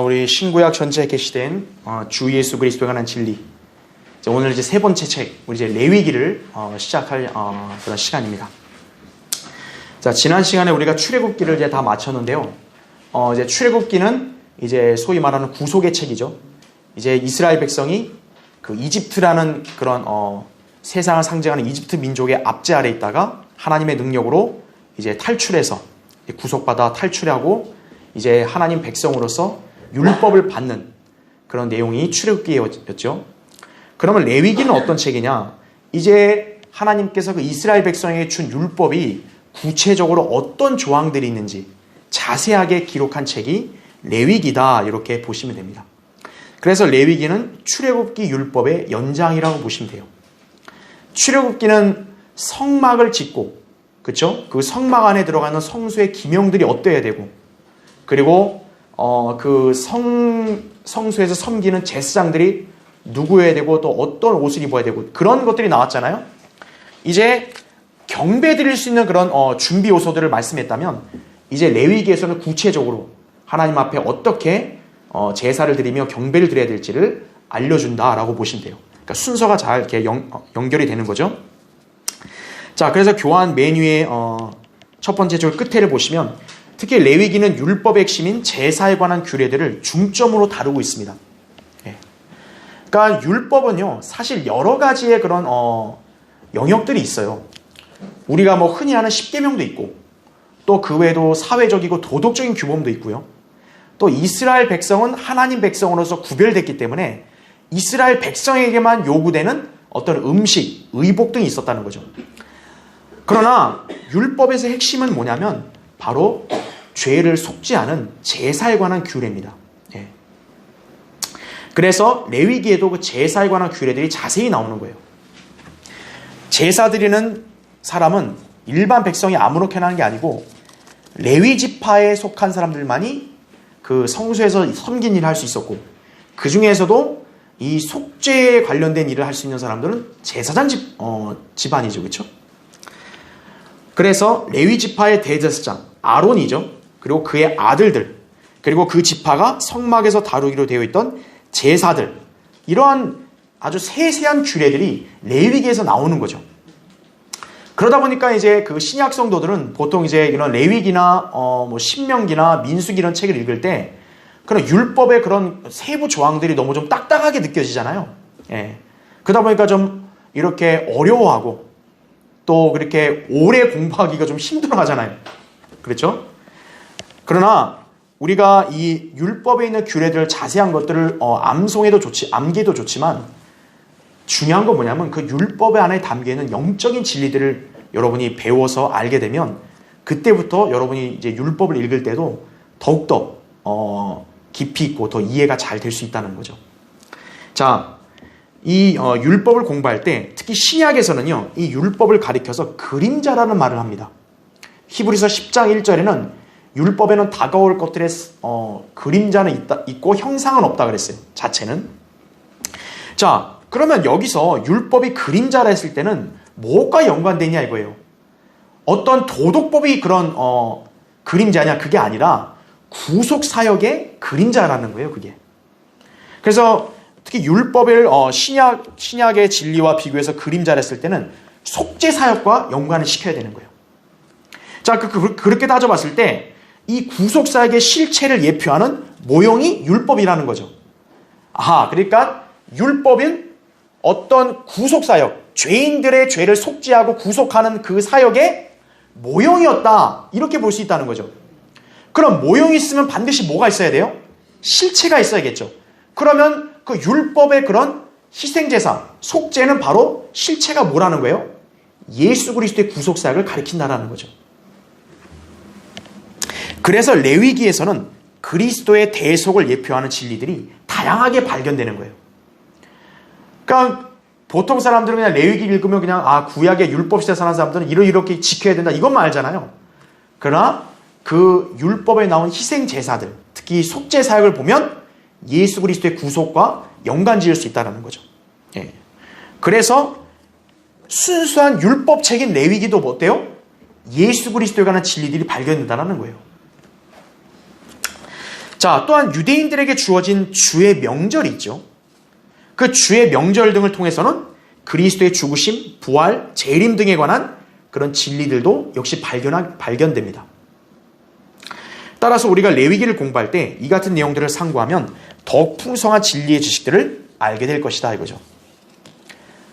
우리 신구약 전체에 게시된 주 예수 그리스도에 관한 진리. 오늘 이제 세 번째 책, 우리 이제 레위기를 시작할 그런 시간입니다. 자, 지난 시간에 우리가 출애굽기를 이제 다 마쳤는데요. 이제 출애굽기는 이제 소위 말하는 구속의 책이죠. 이제 이스라엘 백성이 그 이집트라는 그런 세상을 상징하는 이집트 민족의 압제 아래 있다가 하나님의 능력으로 이제 탈출해서 구속받아 탈출하고 이제 하나님 백성으로서 율법을 받는 그런 내용이 출애굽기였죠. 그러면 레위기는 어떤 책이냐? 이제 하나님께서 그 이스라엘 백성에게 준 율법이 구체적으로 어떤 조항들이 있는지 자세하게 기록한 책이 레위기다, 이렇게 보시면 됩니다. 그래서 레위기는 출애굽기 율법의 연장이라고 보시면 돼요. 출애굽기는 성막을 짓고, 그렇죠? 그 성막 안에 들어가는 성소의 기명들이 어때야 되고, 그리고 그 성소에서 섬기는 제사장들이 누구여야 되고 또 어떤 옷을 입어야 되고 그런 것들이 나왔잖아요. 이제 경배 드릴 수 있는 그런 준비 요소들을 말씀했다면, 이제 레위기에서는 구체적으로 하나님 앞에 어떻게 제사를 드리며 경배를 드려야 될지를 알려준다라고 보시면 돼요. 그러니까 순서가 잘 이렇게 연결이 되는 거죠. 자, 그래서 교환 메뉴의 첫 번째 줄 끝에를 보시면 특히 레위기는 율법의 핵심인 제사에 관한 규례들을 중점으로 다루고 있습니다. 그러니까 율법은요, 사실 여러 가지의 그런 영역들이 있어요. 우리가 뭐 흔히 아는 십계명도 있고, 또 그 외에도 사회적이고 도덕적인 규범도 있고요. 또 이스라엘 백성은 하나님 백성으로서 구별됐기 때문에 이스라엘 백성에게만 요구되는 어떤 음식, 의복 등이 있었다는 거죠. 그러나 율법에서 핵심은 뭐냐면 바로 죄를 속지 않은 제사에 관한 규례입니다. 그래서 레위기에도 그 제사에 관한 규례들이 자세히 나오는 거예요. 제사 드리는 사람은 일반 백성이 아무렇게나 하는 게 아니고 레위 지파에 속한 사람들만이 그 성소에서 섬긴 일을 할 수 있었고, 그 중에서도 이 속죄에 관련된 일을 할 수 있는 사람들은 제사장 집안이죠, 그렇죠? 그래서 레위 지파의 대제사장 아론이죠. 그리고 그의 아들들, 그리고 그 지파가 성막에서 다루기로 되어 있던 제사들, 이러한 아주 세세한 규례들이 레위기에서 나오는 거죠. 그러다 보니까 이제 그 신약 성도들은 보통 이제 이런 레위기나 뭐 신명기나 민수기 이런 책을 읽을 때 그런 율법의 그런 세부 조항들이 너무 좀 딱딱하게 느껴지잖아요. 그러다 보니까 좀 이렇게 어려워하고 또 그렇게 오래 공부하기가 좀 힘들어하잖아요. 그렇죠? 그러나 우리가 이 율법에 있는 규례들 자세한 것들을 암기도 좋지만 중요한 건 뭐냐면 그 율법 안에 담겨있는 영적인 진리들을 여러분이 배워서 알게 되면 그때부터 여러분이 이제 율법을 읽을 때도 더욱더 깊이 있고 더 이해가 잘 될 수 있다는 거죠. 자, 이 율법을 공부할 때 특히 신약에서는요, 이 율법을 가리켜서 그림자라는 말을 합니다. 히브리서 10장 1절에는 율법에는 다가올 것들의 그림자는 있고 형상은 없다 그랬어요. 자체는. 자, 그러면 여기서 율법이 그림자라 했을 때는 뭐가 연관되냐 이거예요. 어떤 도덕법이 그런 그림자냐, 그게 아니라 구속사역의 그림자라는 거예요, 그게. 그래서 특히 율법을 신약의 진리와 비교해서 그림자라 했을 때는 속죄사역과 연관을 시켜야 되는 거예요. 자, 그렇게 따져봤을 때 이 구속사역의 실체를 예표하는 모형이 율법이라는 거죠. 그러니까 율법은 어떤 구속사역, 죄인들의 죄를 속죄하고 구속하는 그 사역의 모형이었다, 이렇게 볼 수 있다는 거죠. 그럼 모형이 있으면 반드시 뭐가 있어야 돼요? 실체가 있어야겠죠. 그러면 그 율법의 그런 희생제사, 속죄는 바로 실체가 뭐라는 거예요? 예수 그리스도의 구속사역을 가리킨다라는 거죠. 그래서 레위기에서는 그리스도의 대속을 예표하는 진리들이 다양하게 발견되는 거예요. 그러니까 보통 사람들은 그냥 레위기 읽으면 그냥 구약의 율법 시대 사는 사람들은 이렇게 지켜야 된다, 이것만 알잖아요. 그러나 그 율법에 나온 희생 제사들, 특히 속죄 사역을 보면 예수 그리스도의 구속과 연관 지을 수 있다는 거죠. 그래서 순수한 율법책인 레위기도 어때요? 예수 그리스도에 관한 진리들이 발견된다는 거예요. 자, 또한 유대인들에게 주어진 주의 명절이 있죠. 그 주의 명절 등을 통해서는 그리스도의 죽으심, 부활, 재림 등에 관한 그런 진리들도 역시 발견됩니다. 따라서 우리가 레위기를 공부할 때 이 같은 내용들을 상고하면 더욱 풍성한 진리의 지식들을 알게 될 것이다 이거죠.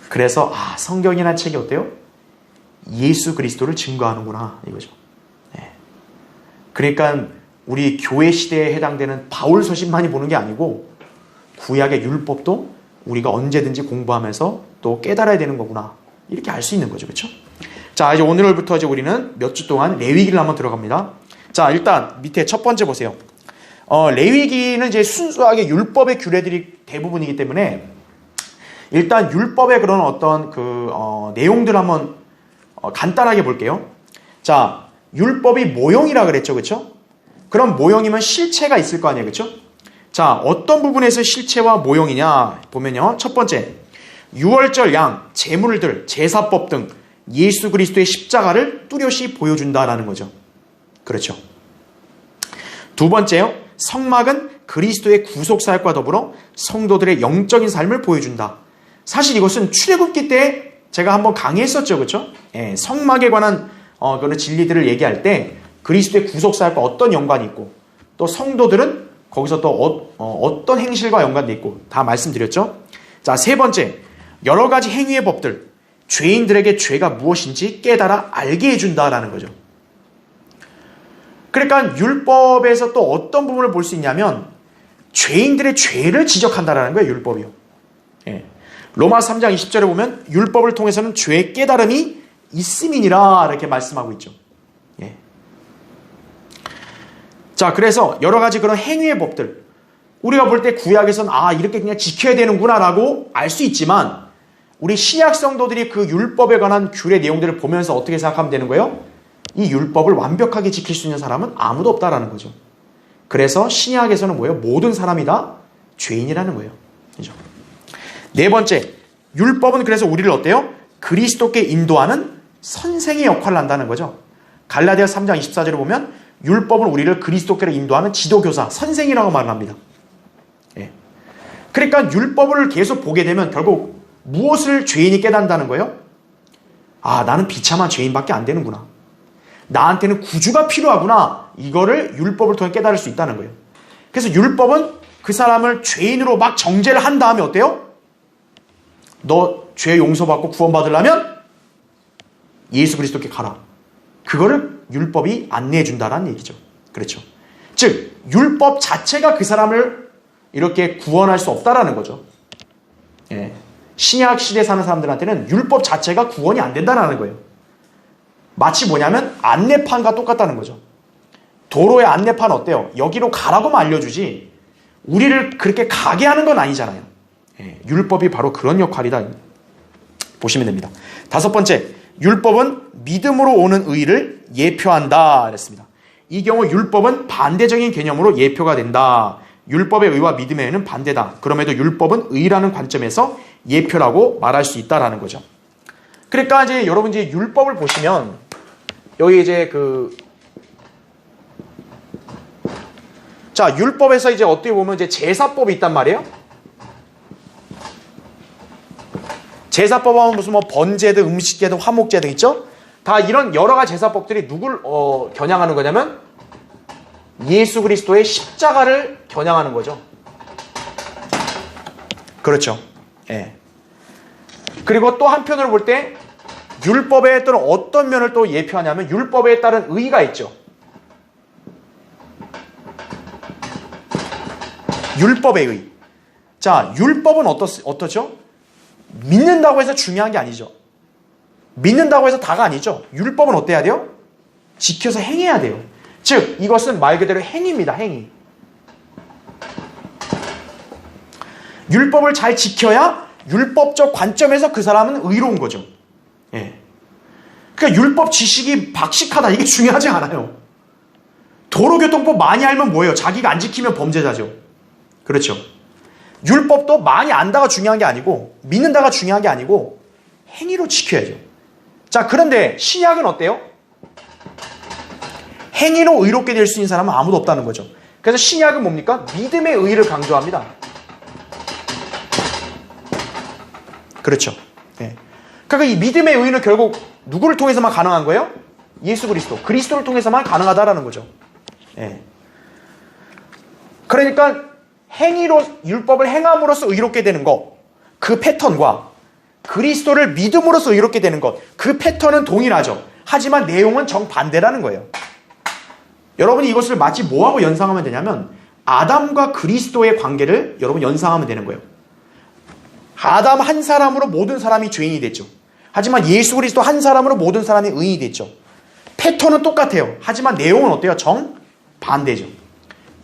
그래서 성경이라는 책이 어때요? 예수 그리스도를 증거하는구나 이거죠. 네. 그러니까 우리 교회 시대에 해당되는 바울 서신만이 보는 게 아니고 구약의 율법도 우리가 언제든지 공부하면서 또 깨달아야 되는 거구나 이렇게 알 수 있는 거죠. 그렇죠? 자, 이제 오늘부터 이제 우리는 몇 주 동안 레위기를 한번 들어갑니다. 자, 일단 밑에 첫 번째 보세요. 레위기는 이제 순수하게 율법의 규례들이 대부분이기 때문에 일단 율법의 그런 어떤 내용들 한번 간단하게 볼게요. 자, 율법이 모형이라 그랬죠. 그렇죠? 그럼 모형이면 실체가 있을 거 아니에요. 그렇죠? 자, 어떤 부분에서 실체와 모형이냐 보면요. 첫 번째, 유월절 양, 제물들, 제사법 등 예수 그리스도의 십자가를 뚜렷이 보여준다라는 거죠. 그렇죠. 두 번째요. 성막은 그리스도의 구속사역과 더불어 성도들의 영적인 삶을 보여준다. 사실 이것은 출애굽기 때 제가 한번 강의했었죠. 그렇죠? 예, 성막에 관한 그런 진리들을 얘기할 때 그리스도의 구속사역과 어떤 연관이 있고 또 성도들은 거기서 또 어떤 행실과 연관돼 있고 다 말씀드렸죠. 자, 세 번째, 여러 가지 행위의 법들, 죄인들에게 죄가 무엇인지 깨달아 알게 해준다라는 거죠. 그러니까 율법에서 또 어떤 부분을 볼 수 있냐면 죄인들의 죄를 지적한다라는 거예요. 율법이요. 예. 로마 3장 20절에 보면 율법을 통해서는 죄의 깨달음이 있음이니라 이렇게 말씀하고 있죠. 예. 자, 그래서 여러 가지 그런 행위의 법들 우리가 볼 때 구약에서는 이렇게 그냥 지켜야 되는구나 라고 알 수 있지만 우리 신약 성도들이 그 율법에 관한 규례 내용들을 보면서 어떻게 생각하면 되는 거예요? 이 율법을 완벽하게 지킬 수 있는 사람은 아무도 없다라는 거죠. 그래서 신약에서는 뭐예요? 모든 사람이 다 죄인이라는 거예요. 그죠? 네 번째, 율법은 그래서 우리를 어때요? 그리스도께 인도하는 선생의 역할을 한다는 거죠. 갈라디아 3장 24절에 보면 율법은 우리를 그리스도께로 인도하는 지도교사, 선생이라고 말을 합니다. 예. 그러니까 율법을 계속 보게 되면 결국 무엇을 죄인이 깨닫는다는 거예요? 나는 비참한 죄인밖에 안 되는구나. 나한테는 구주가 필요하구나. 이거를 율법을 통해 깨달을 수 있다는 거예요. 그래서 율법은 그 사람을 죄인으로 막 정죄를 한 다음에 어때요? 너 죄 용서받고 구원받으려면 예수 그리스도께 가라. 그거를 율법이 안내해 준다라는 얘기죠. 그렇죠. 즉 율법 자체가 그 사람을 이렇게 구원할 수 없다라는 거죠. 예. 신약 시대에 사는 사람들한테는 율법 자체가 구원이 안 된다는 거예요. 마치 뭐냐면 안내판과 똑같다는 거죠. 도로의 안내판 어때요? 여기로 가라고만 알려주지 우리를 그렇게 가게 하는 건 아니잖아요. 예, 율법이 바로 그런 역할이다 보시면 됩니다. 다섯 번째, 율법은 믿음으로 오는 의를 예표한다 그랬습니다. 이 경우 율법은 반대적인 개념으로 예표가 된다. 율법의 의와 믿음의 의는 반대다. 그럼에도 율법은 의라는 관점에서 예표라고 말할 수 있다라는 거죠. 그러니까 이제 여러분 이제 율법을 보시면 여기 이제 자, 율법에서 이제 어떻게 보면 이제 제사법이 있단 말이에요. 제사법 하면 무슨 번제든 음식제든 화목제든 있죠? 다 이런 여러 가지 제사법들이 누굴 겨냥하는 거냐면 예수 그리스도의 십자가를 겨냥하는 거죠. 그렇죠. 예. 그리고 또 한편으로 볼 때 율법에 또는 어떤 면을 또 예표하냐면 율법에 따른 의가 있죠. 율법의 의. 자, 율법은 어떠죠? 믿는다고 해서 중요한 게 아니죠. 믿는다고 해서 다가 아니죠. 율법은 어때야 돼요? 지켜서 행해야 돼요. 즉 이것은 말 그대로 행위입니다. 행위. 율법을 잘 지켜야 율법적 관점에서 그 사람은 의로운 거죠. 예. 그러니까 율법 지식이 박식하다 이게 중요하지 않아요. 도로교통법 많이 알면 뭐예요? 자기가 안 지키면 범죄자죠. 그렇죠. 율법도 많이 안다가 중요한 게 아니고 믿는다가 중요한 게 아니고 행위로 지켜야죠. 자, 그런데 신약은 어때요? 행위로 의롭게 될 수 있는 사람은 아무도 없다는 거죠. 그래서 신약은 뭡니까? 믿음의 의의를 강조합니다. 그렇죠. 예. 그러니까 이 믿음의 의의는 결국 누구를 통해서만 가능한 거예요? 예수 그리스도. 그리스도를 통해서만 가능하다라는 거죠. 예. 그러니까 행위로 율법을 행함으로써 의롭게 되는 것, 그 패턴과 그리스도를 믿음으로써 의롭게 되는 것, 그 패턴은 동일하죠. 하지만 내용은 정반대라는 거예요. 여러분이 이것을 마치 뭐하고 연상하면 되냐면 아담과 그리스도의 관계를 여러분 연상하면 되는 거예요. 아담 한 사람으로 모든 사람이 죄인이 됐죠. 하지만 예수 그리스도 한 사람으로 모든 사람이 의인이 됐죠. 패턴은 똑같아요. 하지만 내용은 어때요? 정반대죠.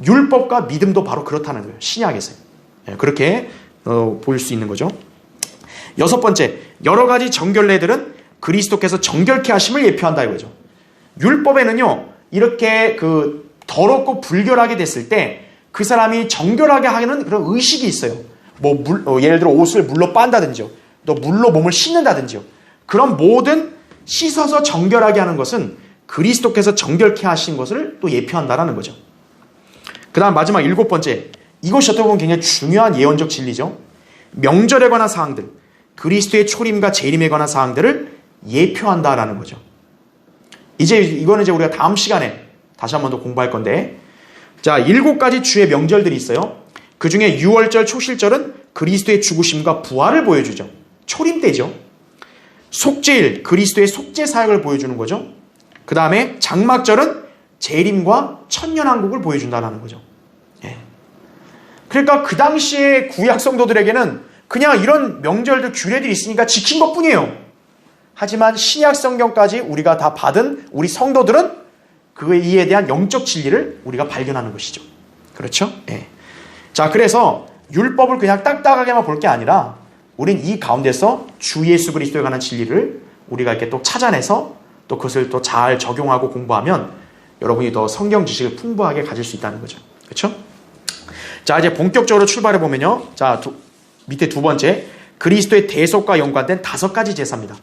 율법과 믿음도 바로 그렇다는 거예요. 신약에서요. 그렇게 보일 수 있는 거죠. 여섯 번째, 여러 가지 정결례들은 그리스도께서 정결케 하심을 예표한다 이거죠. 율법에는요, 이렇게 더럽고 불결하게 됐을 때 그 사람이 정결하게 하는 그런 의식이 있어요. 예를 들어 옷을 물로 빤다든지요. 또 물로 몸을 씻는다든지요. 그런 모든 씻어서 정결하게 하는 것은 그리스도께서 정결케 하신 것을 또 예표한다라는 거죠. 그 다음 마지막 일곱 번째, 이것이 어떻게 보면 굉장히 중요한 예언적 진리죠. 명절에 관한 사항들, 그리스도의 초림과 재림에 관한 사항들을 예표한다라는 거죠. 이거는 우리가 다음 시간에 다시 한 번 더 공부할 건데, 자, 7가지 주의 명절들이 있어요. 그 중에 유월절, 초실절은 그리스도의 죽으심과 부활을 보여주죠. 초림 때죠. 속죄일, 그리스도의 속죄 사역을 보여주는 거죠. 그 다음에 장막절은 재림과 천년왕국을 보여준다는 거죠. 예. 그러니까 그 당시에 구약 성도들에게는 그냥 이런 명절들, 규례들이 있으니까 지킨 것뿐이에요. 하지만 신약 성경까지 우리가 다 받은 우리 성도들은 그에 대한 영적 진리를 우리가 발견하는 것이죠. 그렇죠? 예. 자, 그래서 율법을 그냥 딱딱하게만 볼 게 아니라 우린 이 가운데서 주 예수 그리스도에 관한 진리를 우리가 이렇게 또 찾아내서 또 그것을 또 잘 적용하고 공부하면 여러분이 더 성경 지식을 풍부하게 가질 수 있다는 거죠. 그렇죠? 자, 이제 본격적으로 출발해 보면요. 자, 밑에 두 번째, 그리스도의 대속과 연관된 5가지 제사입니다.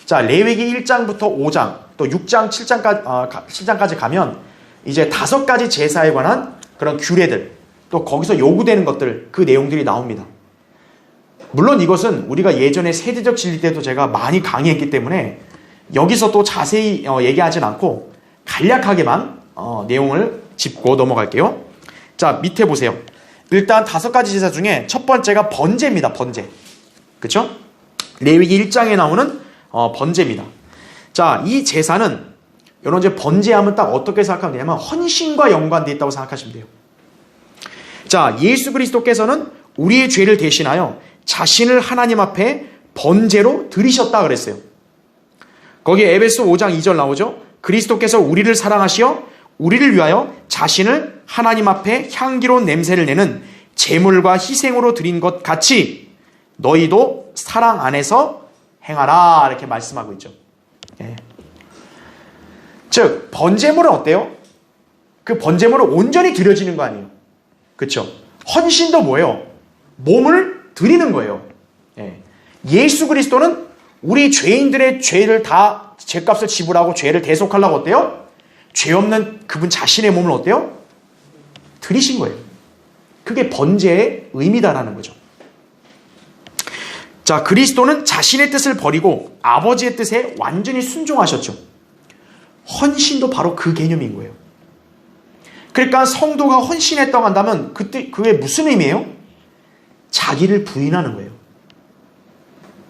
자, 레위기 1장부터 5장, 또 6장, 7장까지 가면 이제 5가지 제사에 관한 그런 규례들, 또 거기서 요구되는 것들, 그 내용들이 나옵니다. 물론 이것은 우리가 예전에 세대적 진리 때도 제가 많이 강의했기 때문에 여기서 또 자세히 얘기하진 않고 간략하게만 내용을 짚고 넘어갈게요. 자, 밑에 보세요. 일단 5가지 제사 중에 첫 번째가 번제입니다. 번제. 그렇죠? 레위기 1장에 나오는 번제입니다. 자, 이 제사는 여러분 이제 번제하면 딱 어떻게 생각하면 되냐면 헌신과 연관되어 있다고 생각하시면 돼요. 자, 예수 그리스도께서는 우리의 죄를 대신하여 자신을 하나님 앞에 번제로 드리셨다 그랬어요. 거기에 에베소 5장 2절 나오죠. 그리스도께서 우리를 사랑하시어 우리를 위하여 자신을 하나님 앞에 향기로운 냄새를 내는 제물과 희생으로 드린 것 같이 너희도 사랑 안에서 행하라 이렇게 말씀하고 있죠. 예. 즉 번제물은 어때요? 그 번제물은 온전히 드려지는 거 아니에요. 그렇죠? 헌신도 뭐예요? 몸을 드리는 거예요. 예. 예수 그리스도는 우리 죄인들의 죄를 다 죄값을 지불하고 죄를 대속하려고 어때요? 죄 없는 그분 자신의 몸을 어때요? 드리신 거예요. 그게 번제의 의미다라는 거죠. 자, 그리스도는 자신의 뜻을 버리고 아버지의 뜻에 완전히 순종하셨죠. 헌신도 바로 그 개념인 거예요. 그러니까 성도가 헌신했다고 한다면 그게 무슨 의미예요? 자기를 부인하는 거예요.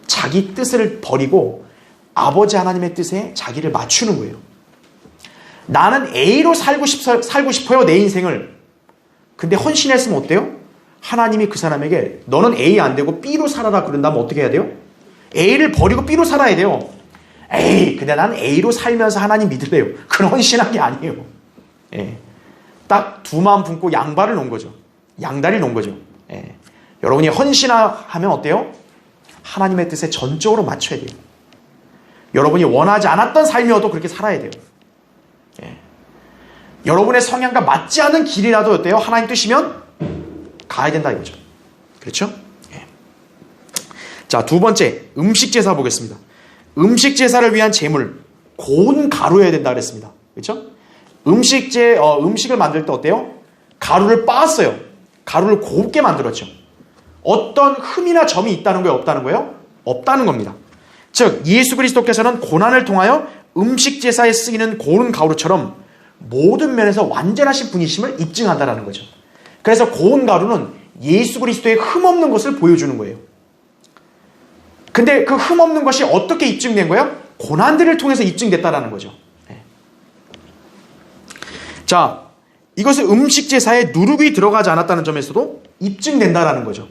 자기 뜻을 버리고 아버지 하나님의 뜻에 자기를 맞추는 거예요. 나는 A로 살고 싶어요, 내 인생을. 근데 헌신했으면 어때요? 하나님이 그 사람에게 너는 A 안 되고 B로 살아라 그런다면 어떻게 해야 돼요? A를 버리고 B로 살아야 돼요. 에이, 근데 난 A로 살면서 하나님 믿으래요. 그런 헌신한 게 아니에요. 예. 딱 두 마음 품고 양발을 놓은 거죠. 양다리를 놓은 거죠. 예. 여러분이 헌신하면 어때요? 하나님의 뜻에 전적으로 맞춰야 돼요. 여러분이 원하지 않았던 삶이어도 그렇게 살아야 돼요. 예. 여러분의 성향과 맞지 않은 길이라도 어때요? 하나님 뜻이면 가야 된다 이거죠. 그렇죠? 예. 자, 두 번째 음식 제사 보겠습니다. 음식 제사를 위한 제물 고운 가루여야 된다 그랬습니다. 그렇죠? 음식을 만들 때 어때요? 가루를 빻았어요. 가루를 곱게 만들었죠. 어떤 흠이나 점이 있다는 거예요? 없다는 거예요? 없다는 겁니다. 즉 예수 그리스도께서는 고난을 통하여 음식 제사에 쓰이는 고운 가루처럼 모든 면에서 완전하신 분이심을 입증한다는 거죠. 그래서 고운 가루는 예수 그리스도의 흠없는 것을 보여주는 거예요. 근데 그 흠없는 것이 어떻게 입증된 거예요? 고난들을 통해서 입증됐다는 거죠. 네. 자, 이것은 음식 제사에 누룩이 들어가지 않았다는 점에서도 입증된다는 거죠.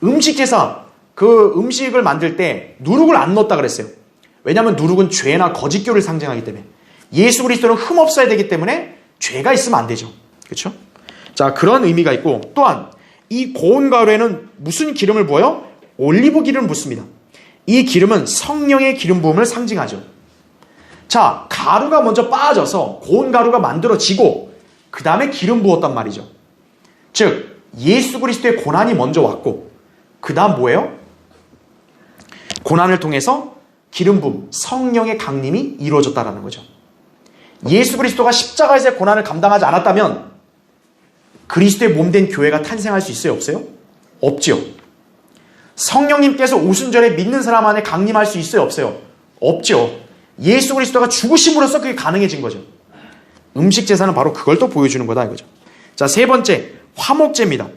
음식 제사, 그 음식을 만들 때 누룩을 안 넣었다 그랬어요. 왜냐하면 누룩은 죄나 거짓교를 상징하기 때문에. 예수 그리스도는 흠 없어야 되기 때문에 죄가 있으면 안 되죠. 그렇죠? 자, 그런 의미가 있고, 또한 이 고운 가루에는 무슨 기름을 부어요? 올리브 기름을 붓습니다. 이 기름은 성령의 기름 부음을 상징하죠. 자, 가루가 먼저 빠져서 고운 가루가 만들어지고 그 다음에 기름 부었단 말이죠. 즉 예수 그리스도의 고난이 먼저 왔고 그 다음 뭐예요? 고난을 통해서 기름 부음, 성령의 강림이 이루어졌다는 거죠. 예수 그리스도가 십자가에서의 고난을 감당하지 않았다면 그리스도의 몸된 교회가 탄생할 수 있어요? 없어요? 없지요. 성령님께서 오순절에 믿는 사람 안에 강림할 수 있어요? 없어요? 없죠. 예수 그리스도가 죽으심으로써 그게 가능해진 거죠. 음식 제사는 바로 그걸 또 보여주는 거다 이거죠. 자, 세 번째, 화목제입니다.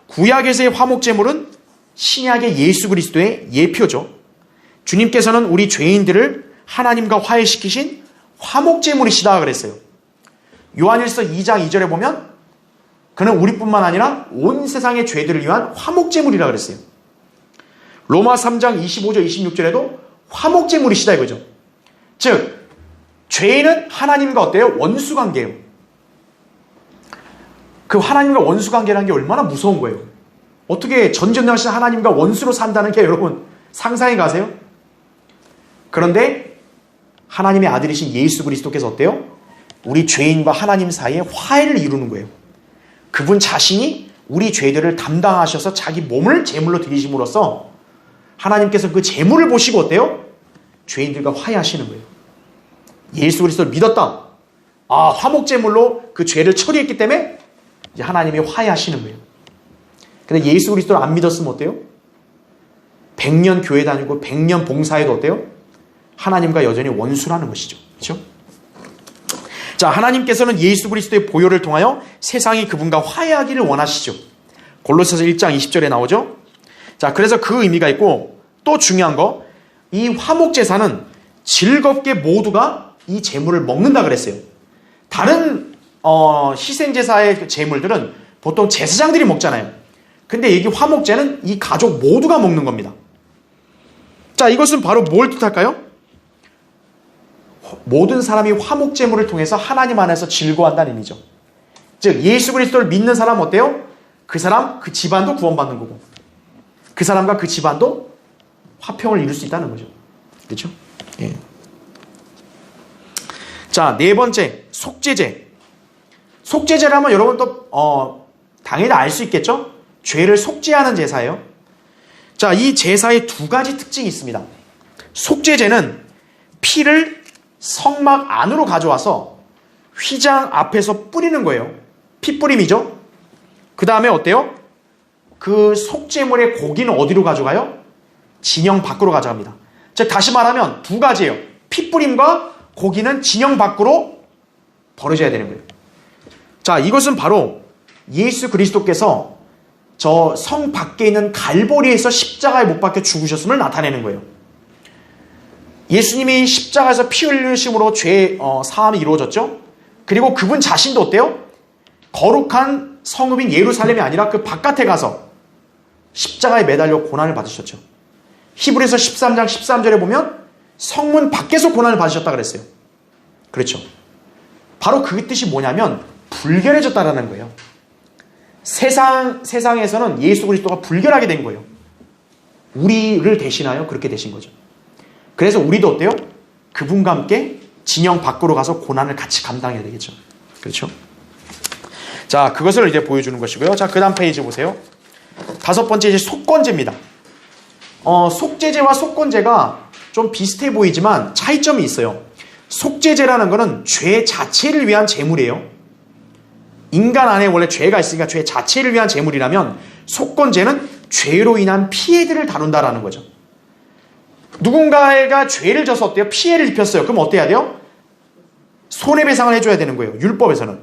구약에서의 화목제물은 신약의 예수 그리스도의 예표죠. 주님께서는 우리 죄인들을 하나님과 화해시키신 화목제물이시다 그랬어요. 요한일서 2장 2절에 보면 그는 우리뿐만 아니라 온 세상의 죄들을 위한 화목제물이라 그랬어요. 로마 3장 25절 26절에도 화목제물이시다 이거죠. 즉 죄인은 하나님과 어때요? 원수관계예요. 그 하나님과 원수관계라는 게 얼마나 무서운 거예요. 어떻게 전전능하신 하나님과 원수로 산다는 게 여러분 상상해 가세요? 그런데 하나님의 아들이신 예수 그리스도께서 어때요? 우리 죄인과 하나님 사이에 화해를 이루는 거예요. 그분 자신이 우리 죄들을 담당하셔서 자기 몸을 제물로 드리심으로써 하나님께서 그 제물을 보시고 어때요? 죄인들과 화해하시는 거예요. 예수 그리스도를 믿었다. 아, 화목제물로 그 죄를 처리했기 때문에 이제 하나님이 화해하시는 거예요. 근데 예수 그리스도를 안 믿었으면 어때요? 100년 교회 다니고 100년 봉사해도 어때요? 하나님과 여전히 원수라는 것이죠. 그렇죠? 자, 하나님께서는 예수 그리스도의 보혈을 통하여 세상이 그분과 화해하기를 원하시죠. 골로새서 1장 20절에 나오죠. 자, 그래서 그 의미가 있고 또 중요한 거, 이 화목제사는 즐겁게 모두가 이 제물을 먹는다 그랬어요. 다른 희생제사의 제물들은 보통 제사장들이 먹잖아요. 근데 여기 화목제는 이 가족 모두가 먹는 겁니다. 자, 이것은 바로 뭘 뜻할까요? 모든 사람이 화목제물을 통해서 하나님 안에서 즐거워한다는 의미죠. 즉 예수 그리스도를 믿는 사람 어때요? 그 사람, 그 집안도 구원받는 거고 그 사람과 그 집안도 화평을 이룰 수 있다는 거죠. 그렇죠? 예. 자, 네 번째, 속죄제. 속죄제라면 여러분 또 당연히 알 수 있겠죠? 죄를 속죄하는 제사예요. 자, 이 제사의 두 가지 특징이 있습니다. 속죄제는 피를 성막 안으로 가져와서 휘장 앞에서 뿌리는 거예요. 피뿌림이죠. 그 다음에 어때요? 그 속죄물의 고기는 어디로 가져가요? 진영 밖으로 가져갑니다. 즉 다시 말하면 두 가지예요. 피뿌림과 고기는 진영 밖으로 버려져야 되는 거예요. 자, 이것은 바로 예수 그리스도께서 저 성 밖에 있는 갈보리에서 십자가에 못 박혀 죽으셨음을 나타내는 거예요. 예수님이 십자가에서 피 흘리심으로 죄 사함이 이루어졌죠. 그리고 그분 자신도 어때요? 거룩한 성읍인 예루살렘이 아니라 그 바깥에 가서 십자가에 매달려 고난을 받으셨죠. 히브리서 13장 13절에 보면 성문 밖에서 고난을 받으셨다 그랬어요. 그렇죠. 바로 그 뜻이 뭐냐면 불결해졌다라는 거예요. 세상에서는 예수 그리스도가 불결하게 된 거예요. 우리를 대신하여 그렇게 되신 거죠. 그래서 우리도 어때요? 그분과 함께 진영 밖으로 가서 고난을 같이 감당해야 되겠죠. 그렇죠? 자, 그것을 이제 보여주는 것이고요. 자, 그 다음 페이지 보세요. 다섯 번째 이제 속건제입니다. 속죄제와 속건제가 좀 비슷해 보이지만 차이점이 있어요. 속죄제라는 것은 죄 자체를 위한 제물이에요. 인간 안에 원래 죄가 있으니까 죄 자체를 위한 제물이라면 속건제는 죄로 인한 피해들을 다룬다라는 거죠. 누군가가 죄를 져서 어때요? 피해를 입혔어요. 그럼 어때야 해 돼요? 손해배상을 해줘야 되는 거예요. 율법에서는.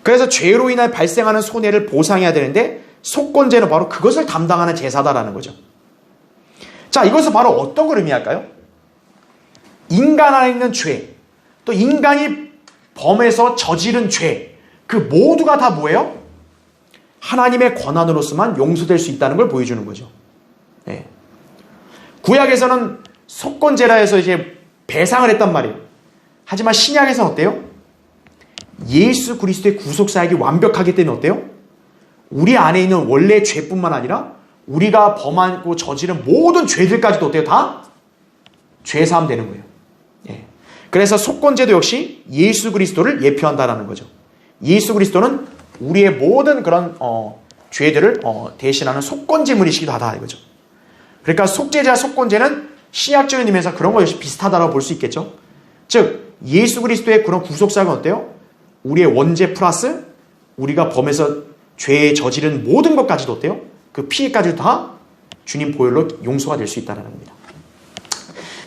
그래서 죄로 인해 발생하는 손해를 보상해야 되는데 속건제는 바로 그것을 담당하는 제사다라는 거죠. 자, 이것은 바로 어떤 걸 의미할까요? 인간 안에 있는 죄, 또 인간이 범해서 저지른 죄, 그 모두가 다 뭐예요? 하나님의 권한으로서만 용서될 수 있다는 걸 보여주는 거죠. 네. 구약에서는 속건제라 해서 이제 배상을 했단 말이에요. 하지만 신약에서는 어때요? 예수 그리스도의 구속사역이 완벽하기 때문에 어때요? 우리 안에 있는 원래 죄뿐만 아니라 우리가 범하고 저지른 모든 죄들까지도 어때요? 다 죄사함 되는 거예요. 예. 그래서 속건제도 역시 예수 그리스도를 예표한다라는 거죠. 예수 그리스도는 우리의 모든 그런 죄들을 대신하는 속건제물이시기도 하다 이거죠. 그러니까 속죄제와 속건제는 신약적인 의미에서 그런 거 역시 비슷하다고 볼 수 있겠죠. 즉 예수 그리스도의 그런 구속사역은 어때요? 우리의 원죄 플러스 우리가 범해서 죄에 저지른 모든 것까지도 어때요? 그 피해까지도 다 주님 보혈로 용서가 될 수 있다는 겁니다.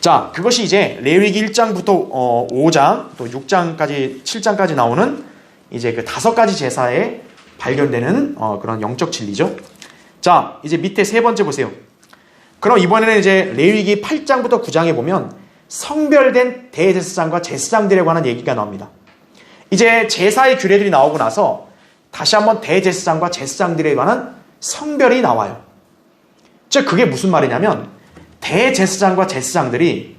자, 그것이 이제 레위기 1장부터 5장 또 6장까지 7장까지 나오는 이제 그 5가지 제사에 발견되는 그런 영적 진리죠. 자, 이제 밑에 세 번째 보세요. 그럼 이번에는 이제 레위기 8장부터 9장에 보면 성별된 대제사장과 제사장들에 관한 얘기가 나옵니다. 이제 제사의 규례들이 나오고 나서 다시 한번 대제사장과 제사장들에 관한 성별이 나와요. 즉 그게 무슨 말이냐면 대제사장과 제사장들이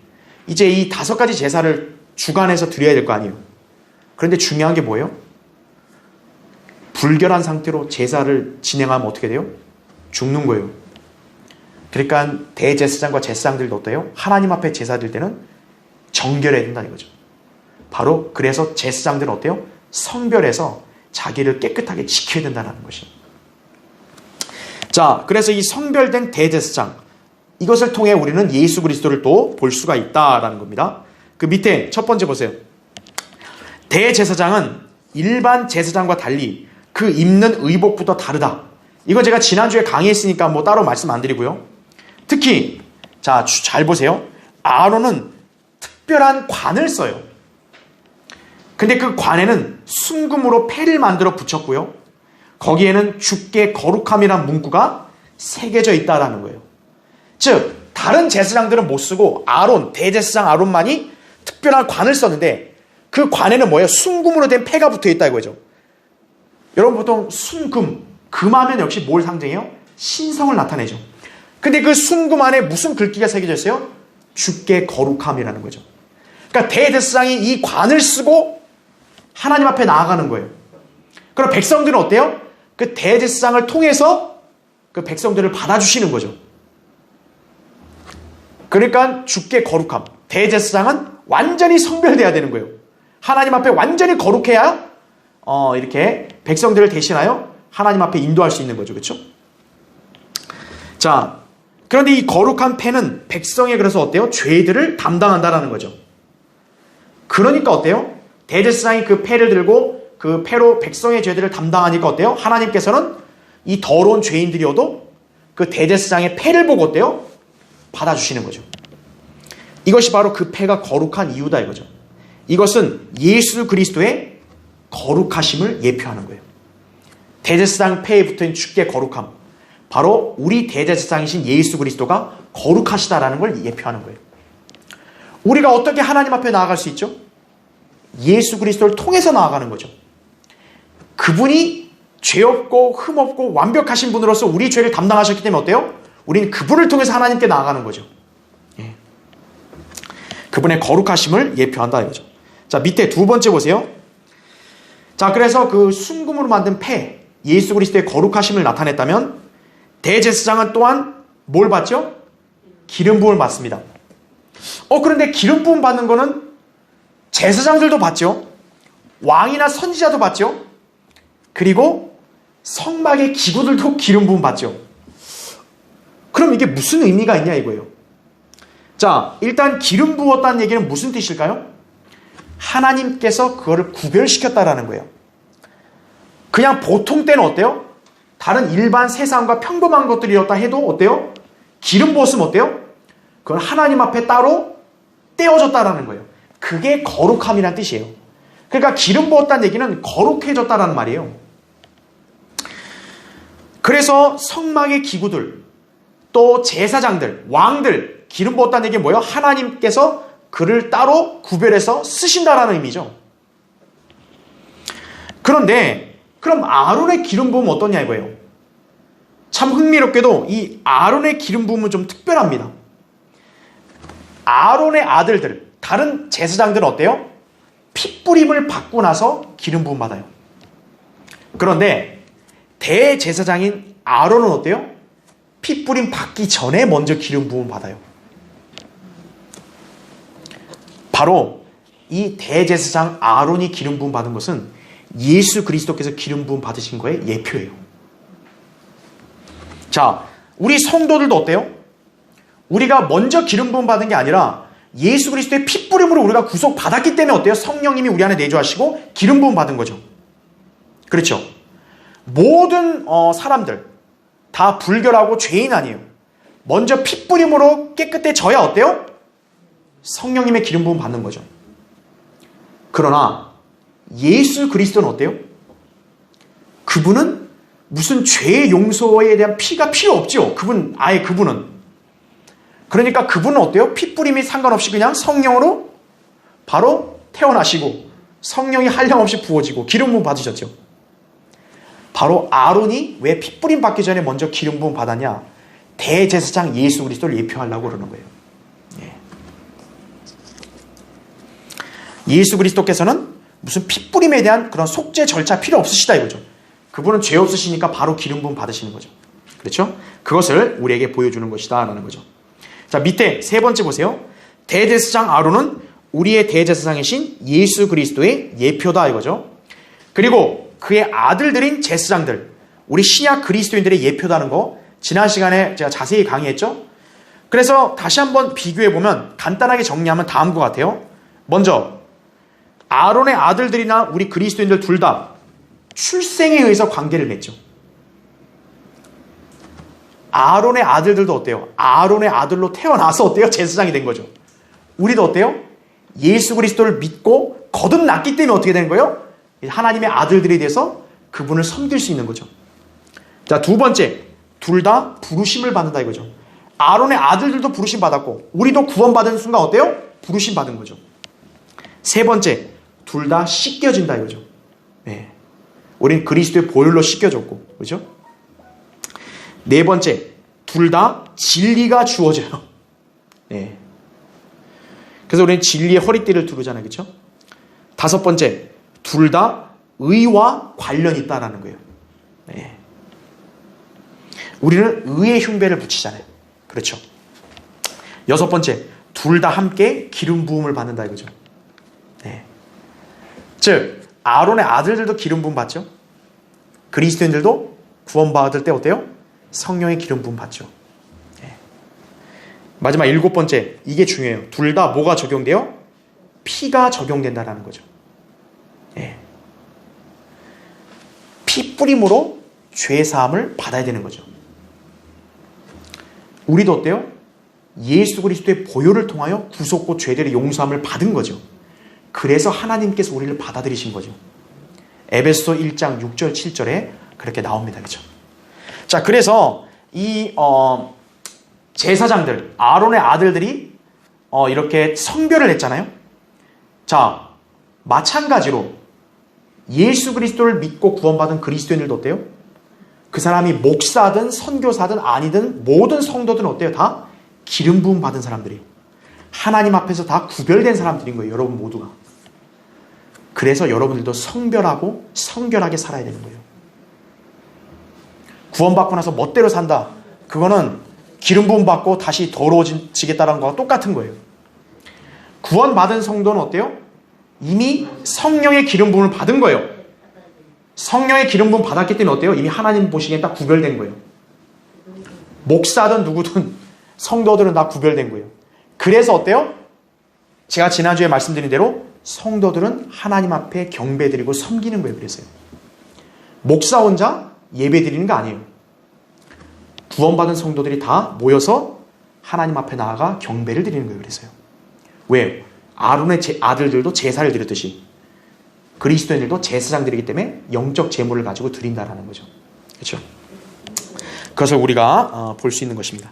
이제 이 5가지 제사를 주관해서 드려야 될 거 아니에요. 그런데 중요한 게 뭐예요? 불결한 상태로 제사를 진행하면 어떻게 돼요? 죽는 거예요. 그러니까 대제사장과 제사장들도 어때요? 하나님 앞에 제사 드릴 때는 정결해야 된다는 거죠. 바로 그래서 제사장들은 어때요? 성별해서 자기를 깨끗하게 지켜야 된다는 것이에요. 자, 그래서 이 성별된 대제사장, 이것을 통해 우리는 예수 그리스도를 또 볼 수가 있다라는 겁니다. 그 밑에 첫 번째 보세요. 대제사장은 일반 제사장과 달리 그 입는 의복부터 다르다. 이거 제가 지난주에 강의했으니까 뭐 따로 말씀 안 드리고요. 특히 자, 잘 보세요. 아론은 특별한 관을 써요. 근데 그 관에는 순금으로 패를 만들어 붙였고요. 거기에는 주께 거룩함이란 문구가 새겨져 있다라는 거예요. 즉 다른 제사장들은 못 쓰고 아론, 대제사장 아론만이 특별한 관을 썼는데 그 관에는 뭐예요? 순금으로 된 패가 붙어 있다 이거죠. 여러분 보통 순금, 금하면 역시 뭘 상징해요? 신성을 나타내죠. 근데 그 순금 안에 무슨 글귀가 새겨져 있어요? 주께 거룩함이라는 거죠. 그러니까 대제사장이 이 관을 쓰고 하나님 앞에 나아가는 거예요. 그럼 백성들은 어때요? 그 대제사장을 통해서 그 백성들을 받아주시는 거죠. 그러니까 주께 거룩함. 대제사장은 완전히 성별돼야 되는 거예요. 하나님 앞에 완전히 거룩해야 이렇게 백성들을 대신하여 하나님 앞에 인도할 수 있는 거죠. 그렇죠? 자, 그런데 이 거룩한 패는 백성의 그래서 어때요? 죄들을 담당한다라는 거죠. 그러니까 어때요? 대제사장이 그 패를 들고 그 패로 백성의 죄들을 담당하니까 어때요? 하나님께서는 이 더러운 죄인들이어도 그 대제사장의 패를 보고 어때요? 받아주시는 거죠. 이것이 바로 그 패가 거룩한 이유다 이거죠. 이것은 예수 그리스도의 거룩하심을 예표하는 거예요. 대제사장 패에 붙어있는 주께 거룩함. 바로 우리 대제사장이신 예수 그리스도가 거룩하시다라는 걸 예표하는 거예요. 우리가 어떻게 하나님 앞에 나아갈 수 있죠? 예수 그리스도를 통해서 나아가는 거죠. 그분이 죄 없고 흠 없고 완벽하신 분으로서 우리 죄를 담당하셨기 때문에 어때요? 우리는 그분을 통해서 하나님께 나아가는 거죠. 예. 그분의 거룩하심을 예표한다 이거죠. 자, 밑에 두 번째 보세요. 자, 그래서 그 순금으로 만든 패, 예수 그리스도의 거룩하심을 나타냈다면 대제사장은 또한 뭘 받죠? 기름 부음을 받습니다. 그런데 기름 부음 받는 거는 제사장들도 받죠. 왕이나 선지자도 받죠. 그리고 성막의 기구들도 기름 부음 받죠. 그럼 이게 무슨 의미가 있냐 이거예요. 자, 일단 기름 부었다는 얘기는 무슨 뜻일까요? 하나님께서 그거를 구별시켰다라는 거예요. 그냥 보통 때는 어때요? 다른 일반 세상과 평범한 것들이었다 해도 어때요? 기름 부었으면 어때요? 그건 하나님 앞에 따로 떼어졌다라는 거예요. 그게 거룩함이란 뜻이에요. 그러니까 기름 부었다는 얘기는 거룩해졌다라는 말이에요. 그래서 성막의 기구들, 또 제사장들, 왕들, 기름 부었다는 얘기는 뭐예요? 하나님께서 그를 따로 구별해서 쓰신다라는 의미죠. 그런데 그럼 아론의 기름 부음은 어떠냐 이거예요. 참 흥미롭게도 이 아론의 기름 부음은 좀 특별합니다. 아론의 아들들, 다른 제사장들은 어때요? 핏부림을 받고 나서 기름 부음 받아요. 그런데 대제사장인 아론은 어때요? 핏부림 받기 전에 먼저 기름 부음 받아요. 바로 이 대제사장 아론이 기름 부음 받은 것은 예수 그리스도께서 기름 부음 받으신 거의 예표예요. 자, 우리 성도들도 어때요? 우리가 먼저 기름 부음 받은 게 아니라 예수 그리스도의 핏부림으로 우리가 구속받았기 때문에 어때요? 성령님이 우리 안에 내주하시고 기름 부음 받은 거죠. 그렇죠? 모든 사람들 다 불결하고 죄인 아니에요. 먼저 핏부림으로 깨끗해져야 어때요? 성령님의 기름 부음 받는 거죠. 그러나 예수 그리스도는 어때요? 그분은 무슨 죄의 용서에 대한 피가 필요 없죠. 그분은. 그러니까 그분은 어때요? 핏부림이 상관없이 그냥 성령으로 바로 태어나시고 성령이 한량없이 부어지고 기름 부음 받으셨죠. 바로 아론이 왜 핏부림 받기 전에 먼저 기름 부음 받았냐? 대제사장 예수 그리스도를 예표하려고 그러는 거예요. 예수 그리스도께서는 무슨 핏부림에 대한 그런 속죄 절차 필요 없으시다 이거죠. 그분은 죄 없으시니까 바로 기름 부음 받으시는 거죠. 그렇죠? 그것을 우리에게 보여주는 것이다 라는 거죠. 자, 밑에 세 번째 보세요. 대제사장 아론은 우리의 대제사장이신 예수 그리스도의 예표다 이거죠. 그리고 그의 아들들인 제사장들, 우리 신약 그리스도인들의 예표다는 거 지난 시간에 제가 자세히 강의했죠. 그래서 다시 한번 비교해보면 간단하게 정리하면 다음과 같아요. 먼저 아론의 아들들이나 우리 그리스도인들 둘 다 출생에 의해서 관계를 맺죠. 아론의 아들들도 어때요? 아론의 아들로 태어나서 어때요? 제사장이 된 거죠. 우리도 어때요? 예수 그리스도를 믿고 거듭났기 때문에 어떻게 되는 거예요? 하나님의 아들들이 돼서 그분을 섬길 수 있는 거죠. 자, 두 번째, 둘 다 부르심을 받는다 이거죠. 아론의 아들들도 부르심 받았고 우리도 구원받은 순간 어때요? 부르심 받은 거죠. 세 번째, 둘 다 씻겨진다 이거죠. 네. 우린 그리스도의 보혈로 씻겨졌고, 그렇죠? 네 번째, 둘 다 진리가 주어져요. 네. 그래서 우리는 진리의 허리띠를 두르잖아요, 그렇죠? 다섯 번째, 둘 다 의와 관련이 있다라는 거예요. 네. 우리는 의의 흉배를 붙이잖아요, 그렇죠? 여섯 번째, 둘 다 함께 기름 부음을 받는다 이거죠. 네. 즉 아론의 아들들도 기름 부음 받죠. 그리스도인들도 구원받을 때 어때요? 성령의 기름 부음 받죠. 네. 마지막 일곱 번째, 이게 중요해요. 둘 다 뭐가 적용돼요? 피가 적용된다라는 거죠. 네. 피 뿌림으로 죄 사함을 받아야 되는 거죠. 우리도 어때요? 예수 그리스도의 보혈을 통하여 구속고 죄들의 용서함을 받은 거죠. 그래서 하나님께서 우리를 받아들이신 거죠. 에베소 1장 6절 7절에 그렇게 나옵니다. 그렇죠? 자, 그래서 이 제사장들, 아론의 아들들이 이렇게 성별을 했잖아요. 자, 마찬가지로 예수 그리스도를 믿고 구원받은 그리스도인들도 어때요? 그 사람이 목사든 선교사든 아니든 모든 성도들은 어때요? 다 기름 부음 받은 사람들이에요. 하나님 앞에서 다 구별된 사람들인 거예요. 여러분 모두가. 그래서 여러분들도 성별하고 성결하게 살아야 되는 거예요. 구원받고 나서 멋대로 산다. 그거는 기름 부음 받고 다시 더러워지겠다는 거와 똑같은 거예요. 구원받은 성도는 어때요? 이미 성령의 기름 부음을 받은 거예요. 성령의 기름 부음 받았기 때문에 어때요? 이미 하나님 보시기엔 딱 구별된 거예요. 목사든 누구든 성도들은 다 구별된 거예요. 그래서 어때요? 제가 지난주에 말씀드린 대로 성도들은 하나님 앞에 경배드리고 섬기는 거예요. 그래서요. 목사 혼자 예배 드리는 거 아니에요. 구원받은 성도들이 다 모여서 하나님 앞에 나아가 경배를 드리는 거예요. 그래서요. 왜? 아론의 아들들도 제사를 드렸듯이 그리스도인들도 제사장들이기 때문에 영적 제물을 가지고 드린다라는 거죠. 그렇죠? 그것을 우리가 볼 수 있는 것입니다.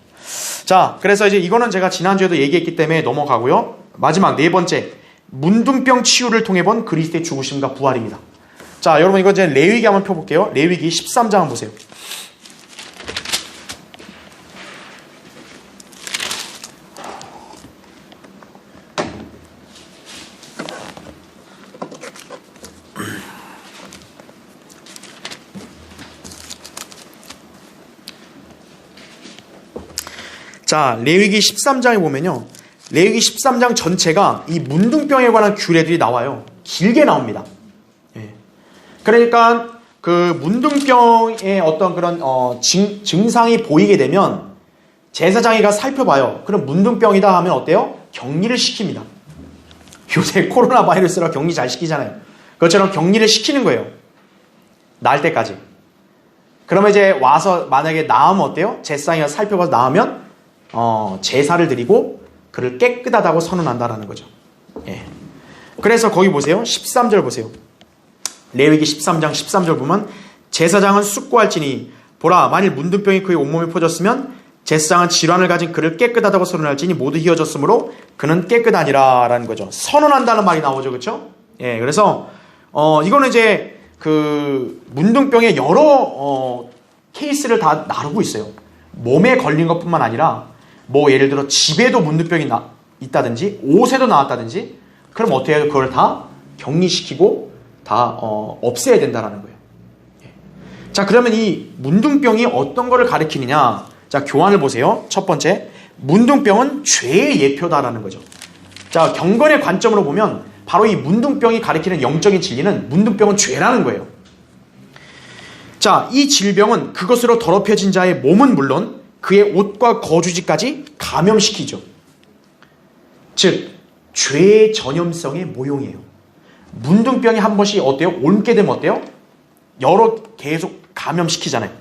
자, 그래서 이제 이거는 제가 지난주에도 얘기했기 때문에 넘어가고요. 마지막 네 번째, 문둥병 치유를 통해 본 그리스도의 죽으심과 부활입니다. 자, 여러분 이거 이제 레위기 한번 펴볼게요. 레위기 13장 한번 보세요. 자, 레위기 13장에 보면요. 레위기 13장 전체가 이 문둥병에 관한 규례들이 나와요. 길게 나옵니다. 예. 그러니까 그 문둥병의 어떤 그런 증상이 보이게 되면 제사장이 가 살펴봐요. 그럼 문둥병이다 하면 어때요? 격리를 시킵니다. 요새 코로나 바이러스라 격리 잘 시키잖아요. 그것처럼 격리를 시키는 거예요. 나을 때까지. 그러면 이제 와서 만약에 나으면 어때요? 제사장이 가 살펴봐서 나으면 제사를 드리고 그를 깨끗하다고 선언한다라는 거죠. 예. 그래서 거기 보세요. 13절 보세요. 레위기 13장 13절 보면 제사장은 숙고할지니 보라 만일 문둥병이 그의 온몸에 퍼졌으면 제사장은 질환을 가진 그를 깨끗하다고 선언할지니 모두 휘어졌으므로 그는 깨끗하니라 라는 거죠. 선언한다는 말이 나오죠. 그렇죠? 예. 그래서 이거는 이제 그 문둥병의 여러 케이스를 다 나누고 있어요. 몸에 걸린 것뿐만 아니라 뭐 예를 들어 집에도 문둥병이 있다든지 옷에도 나왔다든지 그럼 어떻게 해요? 그걸 다 격리시키고 다 없애야 된다라는 거예요. 자, 그러면 이 문둥병이 어떤 거를 가리키느냐? 자, 교환을 보세요. 첫 번째, 문둥병은 죄의 예표다라는 거죠. 자, 경건의 관점으로 보면 바로 이 문둥병이 가리키는 영적인 진리는 문둥병은 죄라는 거예요. 자, 이 질병은 그것으로 더럽혀진 자의 몸은 물론 그의 옷과 거주지까지 감염시키죠. 즉, 죄의 전염성의 모형이에요. 문둥병이 한 번씩 어때요? 옮게 되면 어때요? 여러 계속 감염시키잖아요.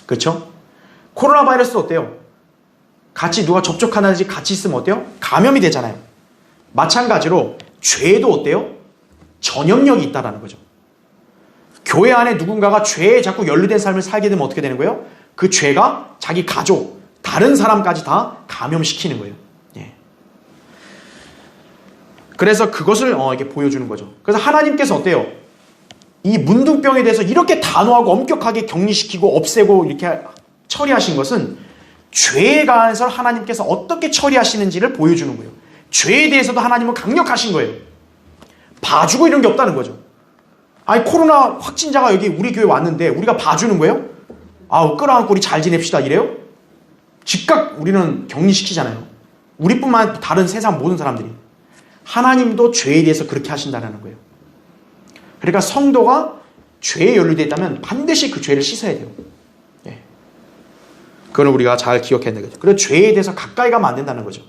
그렇죠? 코로나 바이러스도 어때요? 같이 누가 접촉하는지 같이 있으면 어때요? 감염이 되잖아요. 마찬가지로 죄도 어때요? 전염력이 있다는 거죠. 교회 안에 누군가가 죄에 자꾸 연루된 삶을 살게 되면 어떻게 되는 거예요? 그 죄가 자기 가족, 다른 사람까지 다 감염시키는 거예요. 예. 그래서 그것을 이렇게 보여주는 거죠. 그래서 하나님께서 어때요? 이 문둥병에 대해서 이렇게 단호하고 엄격하게 격리시키고 없애고 이렇게 처리하신 것은 죄에 관해서 하나님께서 어떻게 처리하시는지를 보여주는 거예요. 죄에 대해서도 하나님은 강력하신 거예요. 봐주고 이런 게 없다는 거죠. 아니 코로나 확진자가 여기 우리 교회 왔는데 우리가 봐주는 거예요? 아우 끌어안고 우리 잘 지냅시다 이래요? 즉각 우리는 격리시키잖아요. 우리뿐만 아니라 다른 세상 모든 사람들이. 하나님도 죄에 대해서 그렇게 하신다는 거예요. 그러니까 성도가 죄에 연루되어 있다면 반드시 그 죄를 씻어야 돼요. 예. 그걸 우리가 잘 기억해야 되겠죠. 그래서 죄에 대해서 가까이 가면 안 된다는 거죠.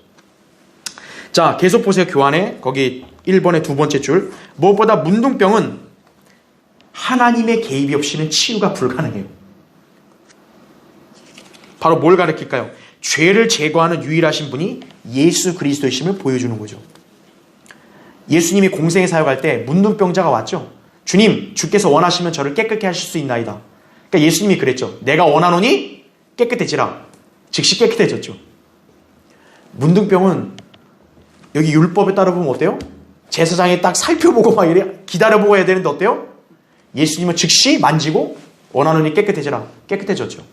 자, 계속 보세요. 교환에 거기 1번의 두 번째 줄. 무엇보다 문둥병은 하나님의 개입이 없이는 치유가 불가능해요. 바로 뭘 가리킬까요? 죄를 제거하는 유일하신 분이 예수 그리스도이심을 보여주는 거죠. 예수님이 공생에 사역할 때 문둥병자가 왔죠. 주님, 주께서 원하시면 저를 깨끗게 하실 수 있나이다. 그러니까 예수님이 그랬죠. 내가 원하노니 깨끗해지라. 즉시 깨끗해졌죠. 문둥병은 여기 율법에 따라 보면 어때요? 제사장이 딱 살펴보고 막 이래 기다려보고 해야 되는데 어때요? 예수님은 즉시 만지고 원하노니 깨끗해지라. 깨끗해졌죠.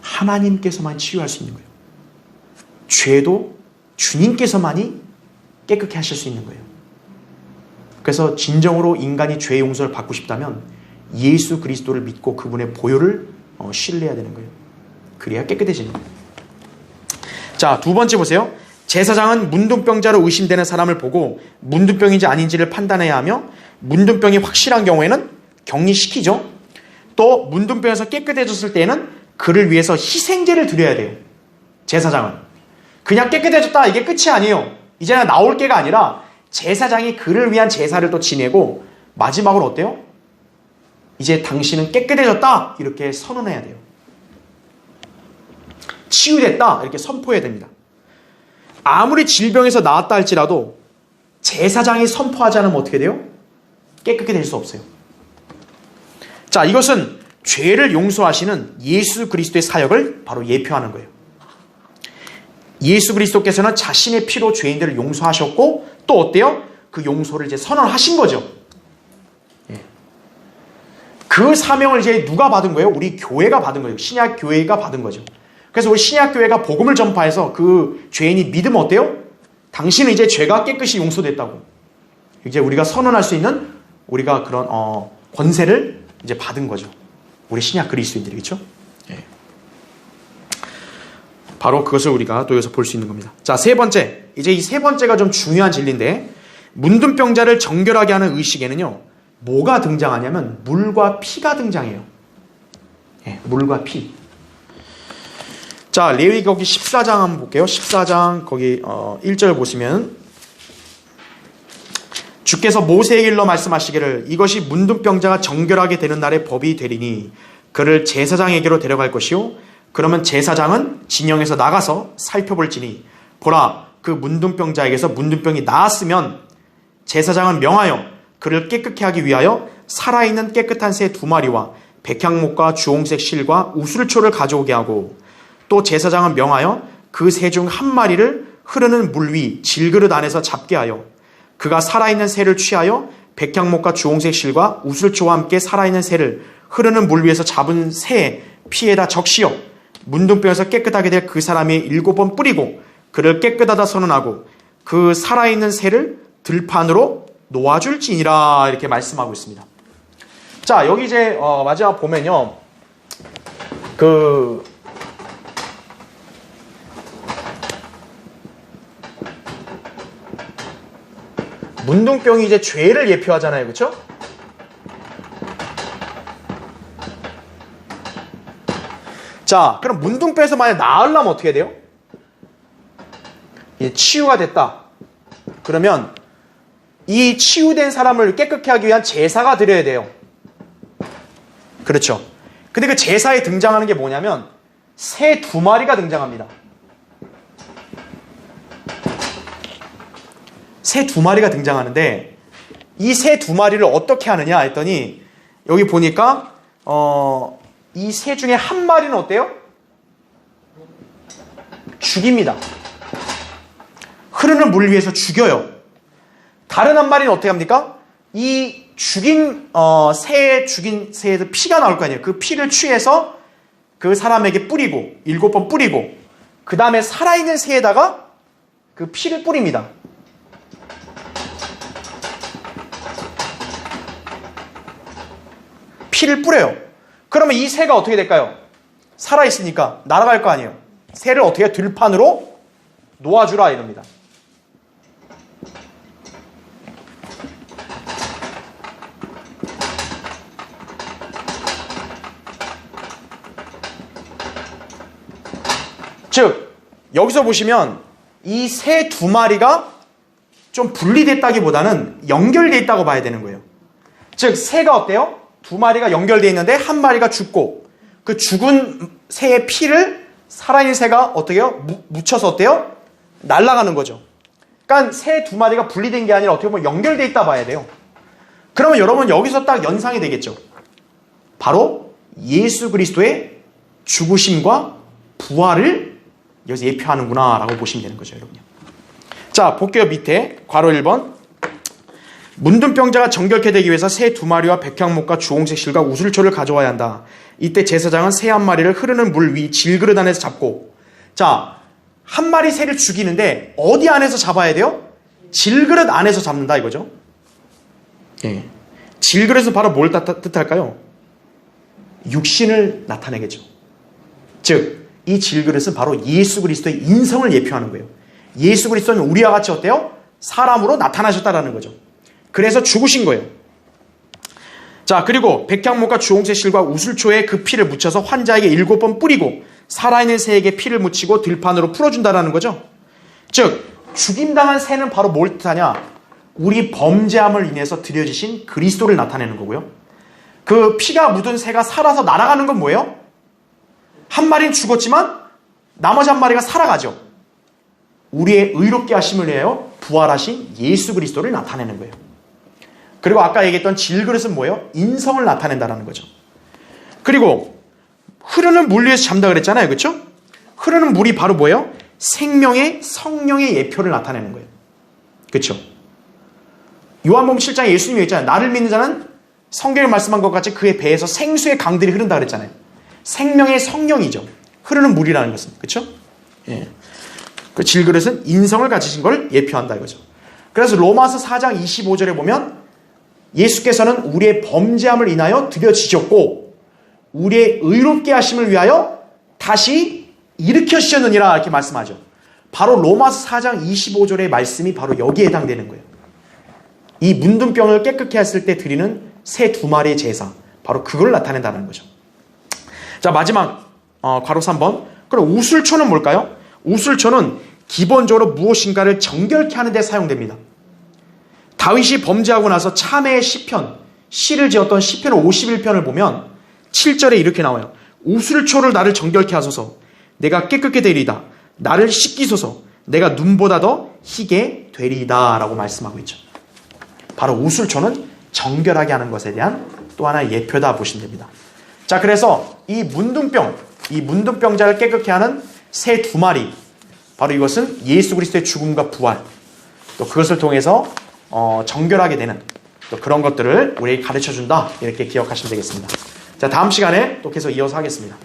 하나님께서만 치유할 수 있는 거예요. 죄도 주님께서만이 깨끗게 하실 수 있는 거예요. 그래서 진정으로 인간이 죄의 용서를 받고 싶다면 예수 그리스도를 믿고 그분의 보혈을 신뢰해야 되는 거예요. 그래야 깨끗해지는 거예요. 자, 두 번째 보세요. 제사장은 문둥병자로 의심되는 사람을 보고 문둥병인지 아닌지를 판단해야 하며 문둥병이 확실한 경우에는 격리시키죠. 또 문둥병에서 깨끗해졌을 때에는 그를 위해서 희생제를 드려야 돼요. 제사장은. 그냥 깨끗해졌다 이게 끝이 아니에요. 이제는 나올 게가 아니라 제사장이 그를 위한 제사를 또 지내고 마지막으로 어때요? 이제 당신은 깨끗해졌다 이렇게 선언해야 돼요. 치유됐다 이렇게 선포해야 됩니다. 아무리 질병에서 나았다 할지라도 제사장이 선포하지 않으면 어떻게 돼요? 깨끗게 될 수 없어요. 자, 이것은 죄를 용서하시는 예수 그리스도의 사역을 바로 예표하는 거예요. 예수 그리스도께서는 자신의 피로 죄인들을 용서하셨고 또 어때요? 그 용서를 이제 선언하신 거죠. 그 사명을 이제 누가 받은 거예요? 우리 교회가 받은 거예요. 신약 교회가 받은 거죠. 그래서 우리 신약 교회가 복음을 전파해서 그 죄인이 믿으면 어때요? 당신은 이제 죄가 깨끗이 용서됐다고. 이제 우리가 선언할 수 있는 우리가 그런 권세를 이제 받은 거죠. 우리 신약 그리스도인들이 그렇죠? 예. 바로 그것을 우리가 또 여기서 볼 수 있는 겁니다. 자, 세 번째. 이제 이 세 번째가 좀 중요한 진리인데 문둥병자를 정결하게 하는 의식에는요. 뭐가 등장하냐면 물과 피가 등장해요. 예, 물과 피. 자, 레위기 거기 14장 한번 볼게요. 14장 거기 1절 보시면 주께서 모세에게 일러 말씀하시기를 이것이 문둥병자가 정결하게 되는 날의 법이 되리니 그를 제사장에게로 데려갈 것이요 그러면 제사장은 진영에서 나가서 살펴볼지니 보라 그 문둥병자에게서 문둥병이 나았으면 제사장은 명하여 그를 깨끗게 하기 위하여 살아있는 깨끗한 새 2마리와 백향목과 주홍색 실과 우슬초를 가져오게 하고 또 제사장은 명하여 그 새 중 1마리를 흐르는 물 위 질그릇 안에서 잡게 하여 그가 살아있는 새를 취하여 백향목과 주홍색 실과 우슬초와 함께 살아있는 새를 흐르는 물 위에서 잡은 새의 피에다 적시어 문둥병에서 깨끗하게 될 그 사람이 7번 뿌리고 그를 깨끗하다 선언하고 그 살아있는 새를 들판으로 놓아줄지니라 이렇게 말씀하고 있습니다. 자, 여기 이제 마지막 보면요. 문둥병이 이제 죄를 예표하잖아요. 그렇죠? 자, 그럼 문둥병에서 만약 나으려면 어떻게 돼요? 치유가 됐다. 그러면 이 치유된 사람을 깨끗게 하기 위한 제사가 드려야 돼요. 그렇죠? 근데 그 제사에 등장하는 게 뭐냐면 새 2마리가 등장합니다. 새 2마리가 등장하는데 이 새 2마리를 어떻게 하느냐 했더니 여기 보니까 이 새 중에 1마리는 어때요? 죽입니다. 흐르는 물 위에서 죽여요. 다른 1마리는 어떻게 합니까? 이 죽인 새에서 피가 나올 거 아니에요. 그 피를 취해서 그 사람에게 뿌리고 7번 뿌리고 그 다음에 살아있는 새에다가 그 피를 뿌립니다. 피를 뿌려요. 그러면 이 새가 어떻게 될까요? 살아있으니까 날아갈 거 아니에요. 새를 어떻게 들판으로 놓아주라 이럽니다. 즉 여기서 보시면 이 새 2마리가 좀 분리됐다기보다는 연결되어 있다고 봐야 되는 거예요. 즉 새가 어때요? 2마리가 연결되어 있는데 1마리가 죽고 그 죽은 새의 피를 살아있는 새가 어떻게 해요? 묻혀서 어때요? 날아가는 거죠. 그러니까 새 2마리가 분리된 게 아니라 어떻게 보면 연결되어 있다 봐야 돼요. 그러면 여러분 여기서 딱 연상이 되겠죠. 바로 예수 그리스도의 죽으심과 부활을 여기서 예표하는구나 라고 보시면 되는 거죠, 여러분요. 자, 볼게요. 밑에 괄호 1번. 문둥병자가 정결케 되기 위해서 새 2마리와 백향목과 주홍색 실과 우슬초를 가져와야 한다. 이때 제사장은 새 1마리를 흐르는 물 위 질그릇 안에서 잡고, 자, 1마리 새를 죽이는데 어디 안에서 잡아야 돼요? 질그릇 안에서 잡는다 이거죠. 예. 질그릇은 바로 뭘 뜻할까요? 육신을 나타내겠죠. 즉, 이 질그릇은 바로 예수 그리스도의 인성을 예표하는 거예요. 예수 그리스도는 우리와 같이 어때요? 사람으로 나타나셨다라는 거죠. 그래서 죽으신 거예요. 자, 그리고 백향목과 주홍색 실과 우슬초에 그 피를 묻혀서 환자에게 7번 뿌리고 살아있는 새에게 피를 묻히고 들판으로 풀어준다라는 거죠. 즉 죽임당한 새는 바로 뭘 뜻하냐? 우리 범죄함을 인해서 드려지신 그리스도를 나타내는 거고요. 그 피가 묻은 새가 살아서 날아가는 건 뭐예요? 한 마리는 죽었지만 나머지 한 마리가 살아가죠. 우리의 의롭게 하심을 위하여 부활하신 예수 그리스도를 나타내는 거예요. 그리고 아까 얘기했던 질그릇은 뭐예요? 인성을 나타낸다는 거죠. 그리고 흐르는 물 위에서 잠다 그랬잖아요. 그렇죠? 흐르는 물이 바로 뭐예요? 생명의 성령의 예표를 나타내는 거예요. 그렇죠? 요한복음 7장에 예수님이 했잖아요. 나를 믿는 자는 성경에 말씀한 것 같이 그의 배에서 생수의 강들이 흐른다 그랬잖아요. 생명의 성령이죠. 흐르는 물이라는 것은. 그렇죠? 예. 그 질그릇은 인성을 가지신 걸 예표한다 이거죠. 그래서 로마서 4장 25절에 보면 예수께서는 우리의 범죄함을 인하여 들여지셨고 우리의 의롭게 하심을 위하여 다시 일으켜주셨느니라 이렇게 말씀하죠. 바로 로마서 4장 25절의 말씀이 바로 여기에 해당되는 거예요. 이 문둥병을 깨끗게 했을 때 드리는 새 2마리의 제사, 바로 그걸 나타낸다는 거죠. 자, 마지막 괄호 3번. 그럼 우술초는 뭘까요? 우술초는 기본적으로 무엇인가를 정결케 하는 데 사용됩니다. 다윗이 범죄하고 나서 참회의 시편, 시를 지었던 시편 51편을 보면 7절에 이렇게 나와요. 우술초를 나를 정결케 하소서. 내가 깨끗게 되리이다. 나를 씻기소서. 내가 눈보다 더 희게 되리이다 라고 말씀하고 있죠. 바로 우술초는 정결하게 하는 것에 대한 또 하나의 예표다 보시면 됩니다. 자, 그래서 이 문둥병자를 깨끗게 하는 새 2마리, 바로 이것은 예수 그리스도의 죽음과 부활, 또 그것을 통해서 정결하게 되는 또 그런 것들을 우리에게 가르쳐준다, 이렇게 기억하시면 되겠습니다. 자, 다음 시간에 또 계속 이어서 하겠습니다.